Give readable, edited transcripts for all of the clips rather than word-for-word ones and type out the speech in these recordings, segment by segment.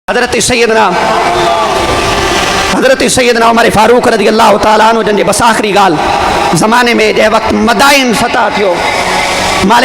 حضرت سیدنا عمر فاروق رضی اللہ تعالیٰ عنہ جن بس آخری گال زمانے میں جے وقت مدائن فتح تھیو مال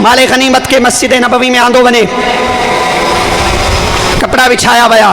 مال غنیمت کے مسجد نبوی میں آندو ونے کپڑا بچھایا ویا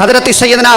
حضرت سیدنا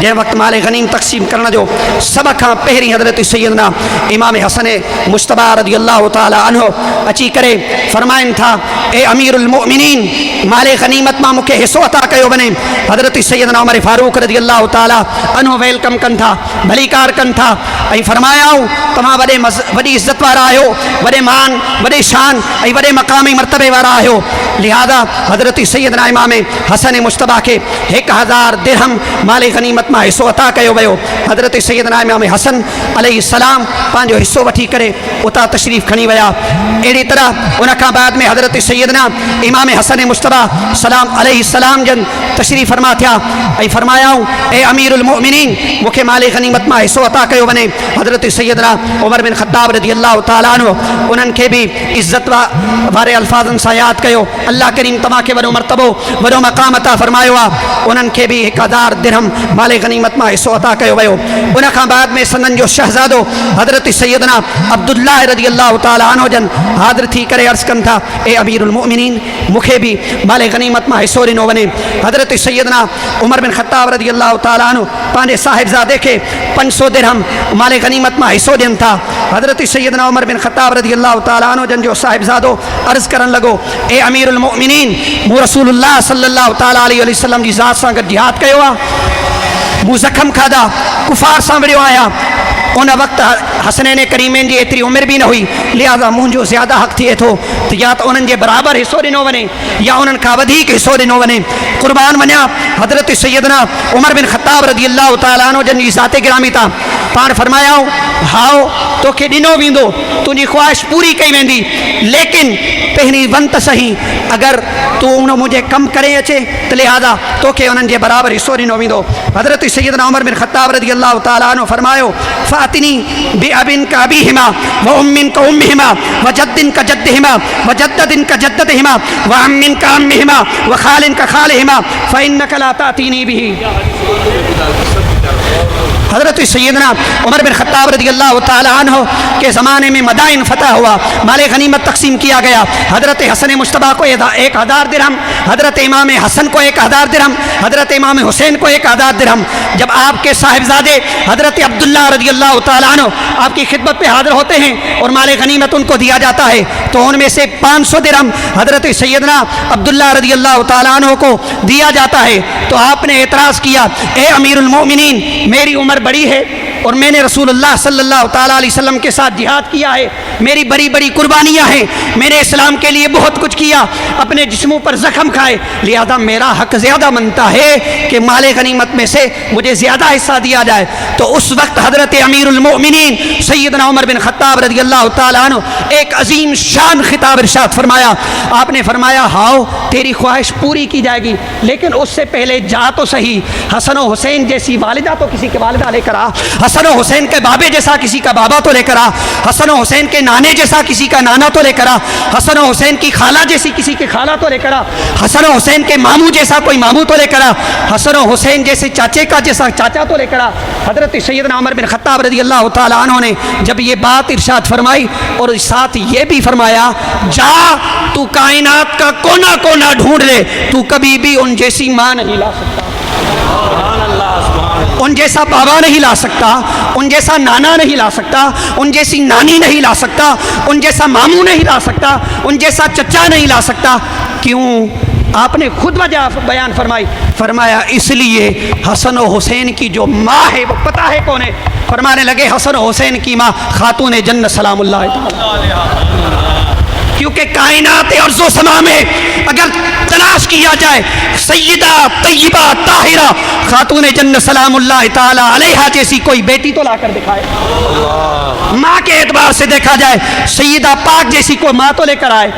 جے وقت مال غنیم تقسیم کرنا جو سب کھاں پہری حضرت سیدنا امام حسن مجتبی رضی اللہ تعالیٰ عنہ اچی کرے فرمائن تھا اے امیر المؤمنین مال غنیمت ماں مکے حصو عطا کیو بنے حضرت سیدنا عمر فاروق رضی اللہ تعالیٰ عنہ ویلکم کن تھا بھلی کار کن تھا ای فرمایا تمام وڈی عزت وارا آئیو وڈے مان وڈے شان ای وڈے مقامی مرتبے وارا آئیو لہذا حضرت سیدنا امام حسن مجتبی کے 1000 درہم مال غنیمت میں حصو عطا کیو ویو حضرت سیدنا امام حسن علیہ السلام پانچو حصو وٹھی کرے اتا تشریف کھنی ویا اڑی طرح ان کا بعد میں حضرت سیدنا امام حسن مجتبی سلام علیہ السلام جن تشریف فرما تھیا ای فرمایا اے امیر المؤمنین مکھے مال غنیمت میں حصو عطا کیو بنے حضرت سیدنا عمر بن خطاب رضی اللہ تعالیٰ عنہ انہن کے بھی عزت وارے الفاظن سا یاد کیو اللہ کریم تما کے وڈو مرتبو وڈو مقام عطا فرمایا انہن کے بھی 1000 درہم مال غنیمت میں حصو عطا کیو ویو ان کا بعد میں سنن جو شہزادو حضرت سیدنا عبداللہ رضی اللہ تعالیٰ عنہ جن حاضر تھی کرے عرض کن تھا اے امیر المؤمنین مکھے بھی مال غنیمت میں حصو ڈنو بنے حضرت سیدنا عمر بن خطاب رضی اللہ تعالیٰ عنہ پانے صاحبزادے کے 500 درہم مال غنیمت میں حصو ڈن تھا حضرت سیدنا عمر بن خطاب رضی اللہ تعالیٰ عنہ جن جو صاحبزادو عرض کرن لگو اے امیر المؤمنین مو رسول اللہ صلی اللہ تعالیٰ علیہ وسلم جی ذات سان گڈ جہاد کیو مو زخم کھادا کفار سان وڑیو آیا ان وقت حسنین کریمین جی اتری عمر بھی نہ ہوئی لہذا مجھو زیادہ حق تھے تو یا تو انہن جے برابر حصو ڈنو ونے یا انہن کا ودھیک حصو ڈنو ونے قربان ونیا حضرت سیدنا عمر بن خطاب رضی اللہ تعالیٰ عنہ جن جی ذات گرامی تا پان فرمایا ہاؤ تو کہ ڈنو ویندو تجھی خواہش پوری کئی ویندی لیکن پہنی ونت سہی اگر تو انہوں مجھے کم کرے اچے تو لہذا تو کہ انہن جے برابر حصو ڈنو ویندو حضرت سیدنا عمر بن خطاب رضی اللہ تعالیٰ عنہ فرمایا فاتنی بی ابن کا ابیہما و امن کا امہما و جدن کا جدہما و جددن کا جددہما و امن کا امہما و خالن کا خالہما فإنک لا تأتینی بھی حضرت سیدنا عمر بن خطاب رضی اللہ تعالیٰ عنہ کے زمانے میں مدائن فتح ہوا مال غنیمت تقسیم کیا گیا حضرت حسن مجتبی کو 1000 درہم حضرت امام حسن کو 1000 درہم حضرت امام حسین کو 1000 درہم جب آپ کے صاحبزادے حضرت عبداللہ رضی اللہ تعالیٰ عنہ آپ کی خدمت پہ حاضر ہوتے ہیں اور مال غنیمت ان کو دیا جاتا ہے تو ان میں سے 500 درہم حضرت سیدنا عبداللہ رضی اللہ تعالیٰ عنہ کو دیا جاتا ہے تو آپ نے اعتراض کیا اے امیر المؤمنین میری عمر بڑی ہے اور میں نے رسول اللہ صلی اللہ تعالیٰ علیہ وسلم کے ساتھ جہاد کیا ہے میری بڑی بڑی قربانیاں ہیں میں نے اسلام کے لیے بہت کچھ کیا اپنے جسموں پر زخم کھائے لہذا میرا حق زیادہ بنتا ہے کہ مال غنیمت میں سے مجھے زیادہ حصہ دیا جائے تو اس وقت حضرت امیر المؤمنین سیدنا عمر بن خطاب رضی اللہ تعالیٰ عنہ ایک عظیم شان خطاب ارشاد فرمایا آپ نے فرمایا ہاؤ تیری خواہش پوری کی جائے گی لیکن اس سے پہلے جا تو صحیح حسن و حسین جیسی والدہ تو کسی کے والدہ لے کر آ حسن و حسین کے بابے جیسا کسی کا بابا تو لے کر آ حسن و حسین کے نانے جیسا کسی کا نانا تو لے کر آ حسن و حسین کی خالہ جیسی کسی کی خالہ تو لے کر آ حسن و حسین کے ماموں جیسا کوئی ماموں تو لے کر آ حسن و حسین جیسے چاچے کا جیسا چاچا تو لے کر آ حضرت سیدنا عمر بن خطاب رضی اللہ تعالیٰ عنہ نے جب یہ بات ارشاد فرمائی اور ساتھ یہ بھی فرمایا جا تو کائنات کا کونا کونا ڈھونڈ لے تو کبھی بھی ان جیسی ماں نہیں لا سکتا ان جیسا بابا نہیں لا سکتا ان جیسا نانا نہیں لا سکتا ان جیسی نانی نہیں لا سکتا ان جیسا ماموں نہیں لا سکتا ان جیسا چچا نہیں لا سکتا کیوں آپ نے خود وجہ بیان فرمائی فرمایا اس لیے حسن و حسین کی جو ماں ہے وہ پتہ ہے کون ہے فرمانے لگے حسن و حسین کی ماں خاتون جنت سلام اللہ کیونکہ کائنات ارض و سما میں اگر تلاش کیا جائے سیدہ طیبہ طاہرہ خاتون جنت سلام اللہ تعالی علیہا جیسی کوئی بیٹی تو لا کر دکھائے ماں کے اعتبار سے دیکھا جائے سیدہ پاک جیسی کوئی ماں تو لے کر آئے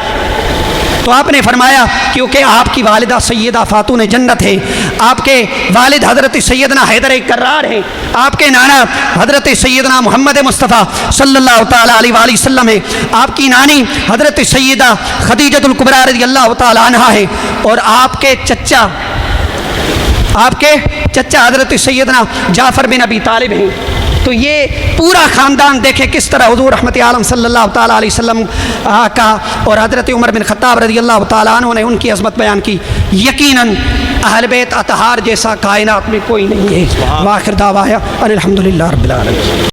تو آپ نے فرمایا کیونکہ آپ کی والدہ سیدہ خاتون جنت ہے، آپ کے والد حضرت سیدنا حیدر کرار ہیں، آپ کے نانا حضرت سیدنا محمد مصطفیٰ صلی اللہ تعالیٰ علیہ وآلہ وسلم ہے، آپ کی نانی حضرت سیدہ خدیجۃ الکبریٰ رضی اللہ تعالیٰ عنہا ہے، اور آپ کے چچا حضرت سیدنا جعفر بن ابی طالب ہیں۔ تو یہ پورا خاندان دیکھے کس طرح حضور رحمت عالم صلی اللہ تعالیٰ علیہ وسلم کا اور حضرت عمر بن خطاب رضی اللہ تعالیٰ عنہ نے ان کی عظمت بیان کی۔ یقیناً اہل بیت اطہار جیسا کائنات میں کوئی نہیں ہے۔ وآخر دعوایا الحمدللہ رب العالمین۔